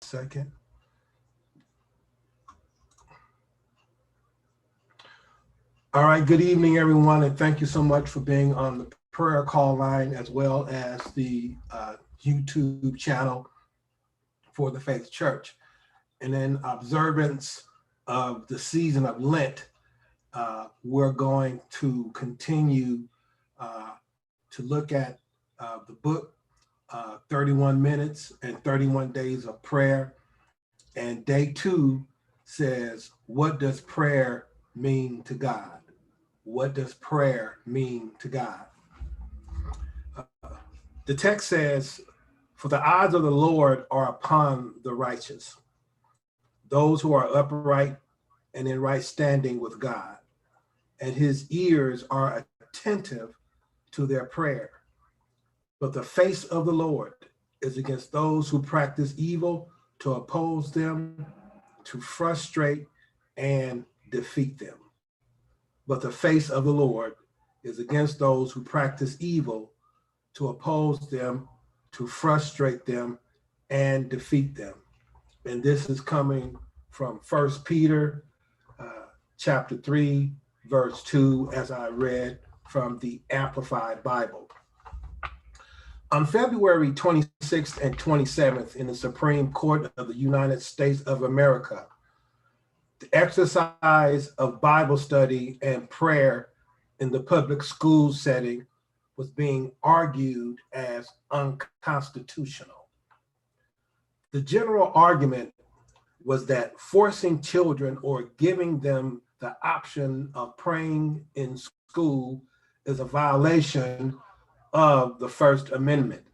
Second. All right, good evening, everyone, and thank you so much for being on the prayer call line as well as the YouTube channel for the Faith Church. And in observance of the season of Lent, we're going to continue to look at the book, 31 Minutes and 31 Days of Prayer. And day 2 says, what does prayer mean to God? What does prayer mean to God? The text says, for the eyes of the Lord are upon the righteous, those who are upright and in right standing with God, and his ears are attentive to their prayer. But the face of the Lord is against those who practice evil, to oppose them, to frustrate and defeat them. But the face of the Lord is against those who practice evil, to oppose them, to frustrate them and defeat them. And this is coming from 1 Peter chapter 3, verse 2, as I read from the Amplified Bible. On February 26th and 27th, in the Supreme Court of the United States of America, the exercise of Bible study and prayer in the public school setting was being argued as unconstitutional. The general argument was that forcing children or giving them the option of praying in school is a violation of the First Amendment.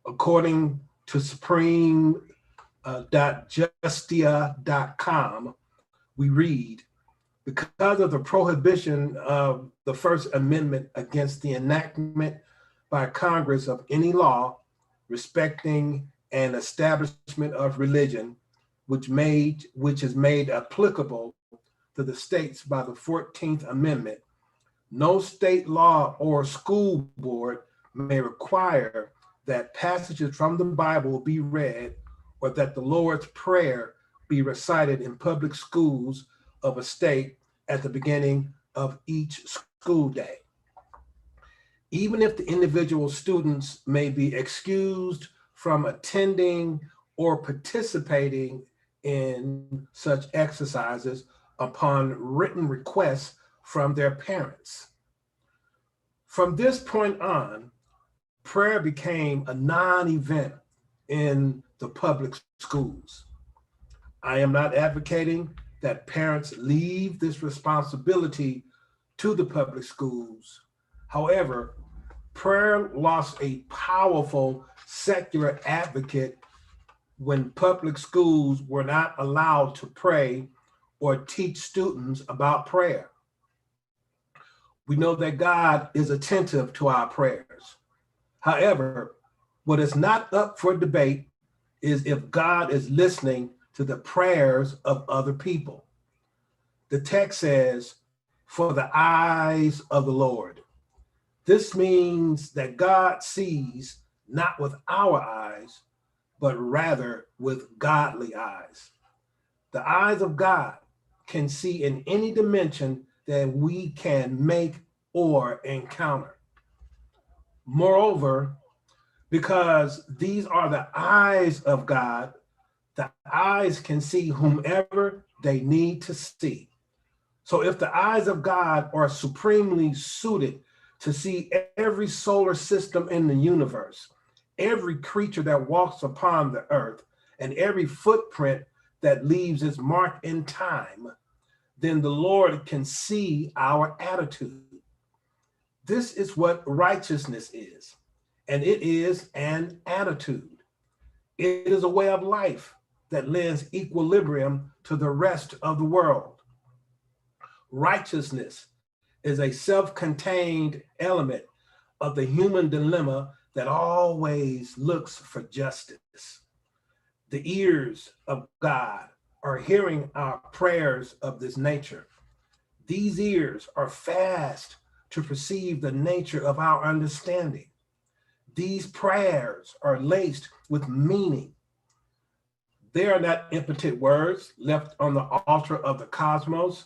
According to supreme.justia.com, we read, because of the prohibition of the First Amendment against the enactment by Congress of any law respecting an establishment of religion, which is made applicable to the states by the 14th Amendment, no state law or school board may require that passages from the Bible be read or that the Lord's Prayer be recited in public schools of a state at the beginning of each school day. Even if the individual students may be excused from attending or participating in such exercises upon written requests from their parents. From this point on, prayer became a non-event in the public schools. I am not advocating that parents leave this responsibility to the public schools. However, prayer lost a powerful secular advocate when public schools were not allowed to pray or teach students about prayer. We know that God is attentive to our prayers. However, what is not up for debate is if God is listening to the prayers of other people. The text says, for the eyes of the Lord. This means that God sees not with our eyes, but rather with godly eyes. The eyes of God can see in any dimension that we can make or encounter. Moreover, because these are the eyes of God, the eyes can see whomever they need to see. So if the eyes of God are supremely suited to see every solar system in the universe, every creature that walks upon the earth, and every footprint that leaves its mark in time, then the Lord can see our attitude. This is what righteousness is, and it is an attitude. It is a way of life that lends equilibrium to the rest of the world. Righteousness is a self-contained element of the human dilemma that always looks for justice. The ears of God are hearing our prayers of this nature. These ears are fast to perceive the nature of our understanding. These prayers are laced with meaning. They are not impotent words left on the altar of the cosmos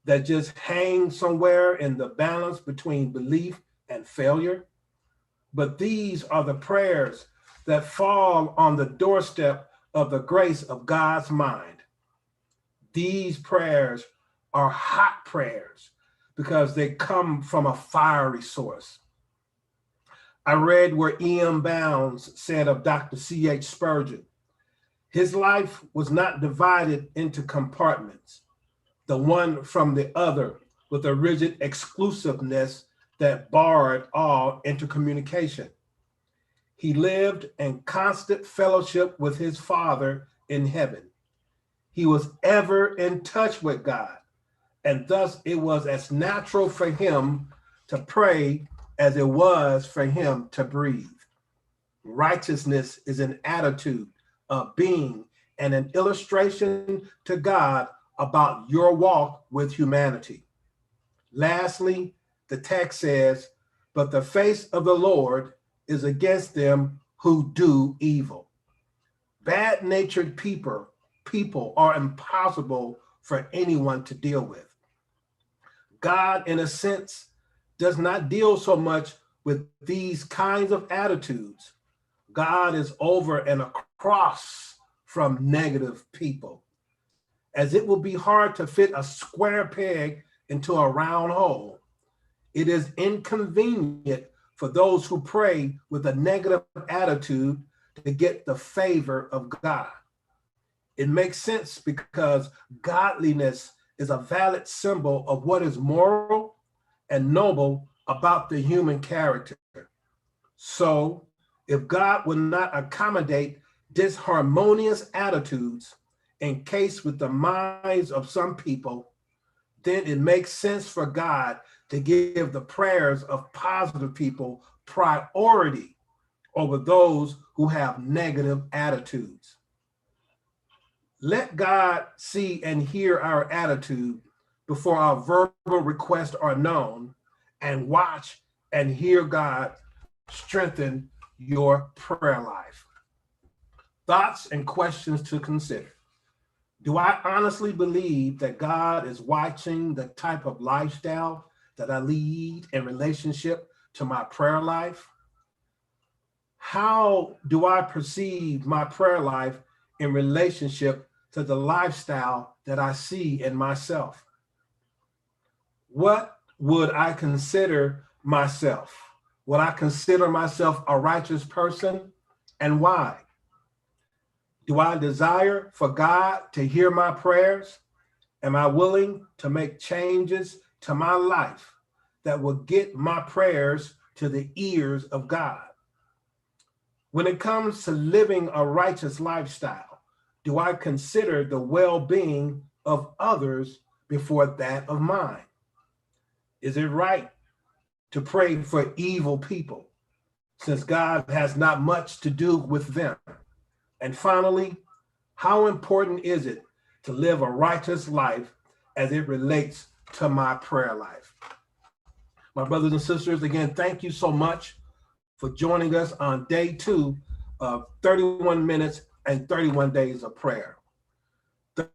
that just hang somewhere in the balance between belief and failure. But these are the prayers that fall on the doorstep of the grace of God's mind. These prayers are hot prayers because they come from a fiery source. I read where E.M. Bounds said of Dr. C.H. Spurgeon, his life was not divided into compartments, the one from the other, with a rigid exclusiveness that barred all intercommunication. He lived in constant fellowship with his Father in heaven. He was ever in touch with God, and thus it was as natural for him to pray as it was for him to breathe. Righteousness is an attitude of being and an illustration to God about your walk with humanity. Lastly, the text says, but the face of the Lord is against them who do evil. Bad-natured people are impossible for anyone to deal with. God, in a sense, does not deal so much with these kinds of attitudes. God is over and across from negative people, as it will be hard to fit a square peg into a round hole. It is inconvenient for those who pray with a negative attitude to get the favor of God. It makes sense because godliness is a valid symbol of what is moral and noble about the human character. So, if God would not accommodate disharmonious attitudes encased with the minds of some people, then it makes sense for God to give the prayers of positive people priority over those who have negative attitudes. Let God see and hear our attitude before our verbal requests are known, and watch and hear God strengthen your prayer life. Thoughts and questions to consider. Do I honestly believe that God is watching the type of lifestyle that I lead in relationship to my prayer life? How do I perceive my prayer life in relationship to the lifestyle that I see in myself? What would I consider myself? Would I consider myself a righteous person, and why? Do I desire for God to hear my prayers? Am I willing to make changes to my life that will get my prayers to the ears of God? When it comes to living a righteous lifestyle, do I consider the well-being of others before that of mine? Is it right to pray for evil people, since God has not much to do with them? And finally, how important is it to live a righteous life as it relates to my prayer life? My brothers and sisters, again, thank you so much for joining us on day 2 of 31 minutes and 31 days of prayer.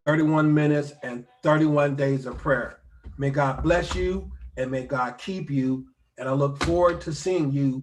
31 minutes and 31 days of prayer. May God bless you and may God keep you. And I look forward to seeing you